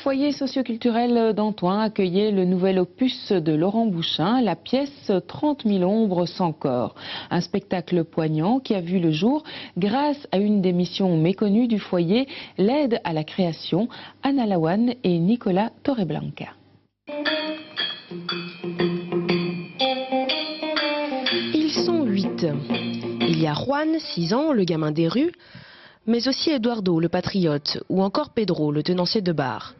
foyer socioculturel d'Antoine accueillait le nouvel opus de Laurent Bouchin, la pièce 30 000 ombres sans corps. Un spectacle poignant qui a vu le jour grâce à une des missions méconnues du foyer, l'aide à la création, Anna Lawan et Nicolas Torreblanca. Ils sont 8. Il y a Juan, 6 ans, le gamin des rues, mais aussi Eduardo, le patriote, ou encore Pedro, le tenancier de bar.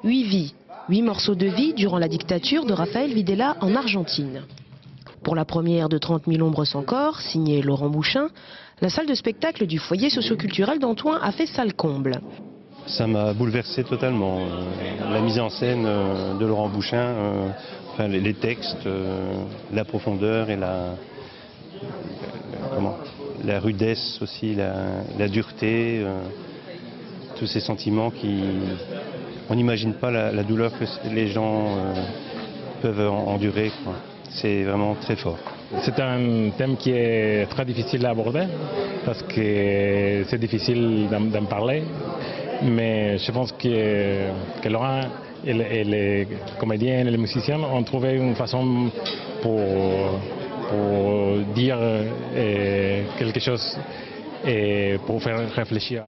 8 vies, 8 morceaux de vie durant la dictature de Rafael Videla en Argentine. Pour la première de 30 000 ombres sans corps, signée Laurent Bouchin, la salle de spectacle du foyer socioculturel d'Antoine a fait salle comble. Ça m'a bouleversé totalement. La mise en scène de Laurent Bouchin, enfin, les textes, la profondeur et la rudesse aussi, la dureté, tous ces sentiments on n'imagine pas la douleur que les gens peuvent endurer. C'est vraiment très fort. C'est un thème qui est très difficile à aborder parce que c'est difficile d'en parler, mais je pense que Laurent et les comédiens et les musiciens ont trouvé une façon pour dire quelque chose et pour faire réfléchir.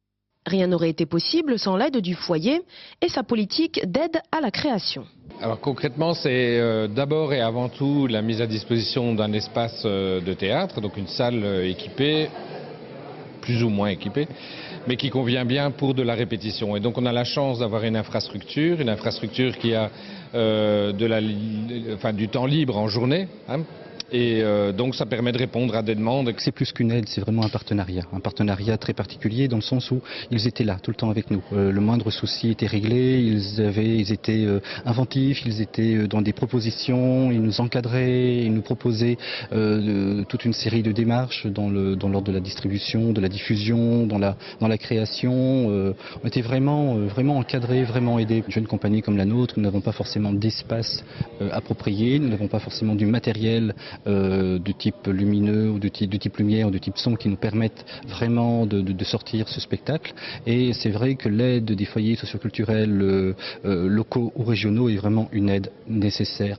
Rien n'aurait été possible sans l'aide du foyer et sa politique d'aide à la création. Alors concrètement, c'est d'abord et avant tout la mise à disposition d'un espace de théâtre, donc une salle équipée, plus ou moins équipée, mais qui convient bien pour de la répétition. Et donc on a la chance d'avoir une infrastructure qui a du temps libre en journée. Et donc ça permet de répondre à des demandes. C'est plus qu'une aide, c'est vraiment un partenariat très particulier dans le sens où ils étaient là tout le temps avec nous. Le moindre souci était réglé, ils étaient inventifs, ils étaient dans des propositions, ils nous encadraient, ils nous proposaient toute une série de démarches dans l'ordre de la distribution, de la diffusion, dans la création. On était vraiment encadrés, vraiment aidés. Une jeune compagnie comme la nôtre, nous n'avons pas forcément d'espace approprié, nous n'avons pas forcément du matériel de type lumineux ou de type lumière ou de type son qui nous permettent vraiment de sortir ce spectacle. Et c'est vrai que l'aide des foyers socioculturels locaux ou régionaux est vraiment une aide nécessaire.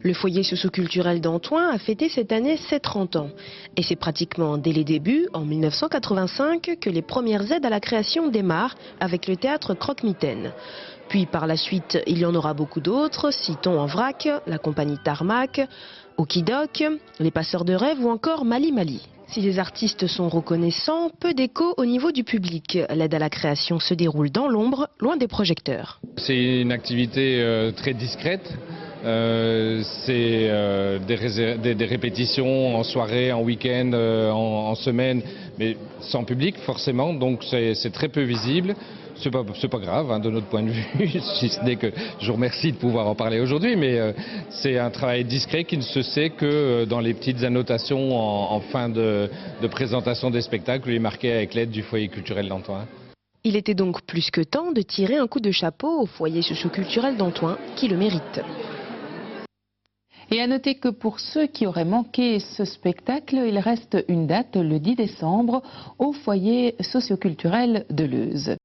Le foyer socioculturel d'Antoine a fêté cette année ses 30 ans. Et c'est pratiquement dès les débuts, en 1985, que les premières aides à la création démarrent avec le théâtre Croque-Mitaine. Puis par la suite, il y en aura beaucoup d'autres, citons en vrac, la compagnie Tarmac, Okidok, les Passeurs de Rêve ou encore Mali Mali. Si les artistes sont reconnaissants, peu d'écho au niveau du public. L'aide à la création se déroule dans l'ombre, loin des projecteurs. C'est une activité très discrète. C'est des répétitions en soirée, en week-end, en semaine, mais sans public forcément, donc c'est très peu visible. C'est pas grave de notre point de vue, si ce n'est que je vous remercie de pouvoir en parler aujourd'hui, mais c'est un travail discret qui ne se sait que dans les petites annotations en fin de présentation des spectacles, les marqués avec l'aide du foyer culturel d'Antoine. Il était donc plus que temps de tirer un coup de chapeau au foyer socioculturel d'Antoine qui le mérite. Et à noter que pour ceux qui auraient manqué ce spectacle, il reste une date le 10 décembre au foyer socioculturel de Leuze.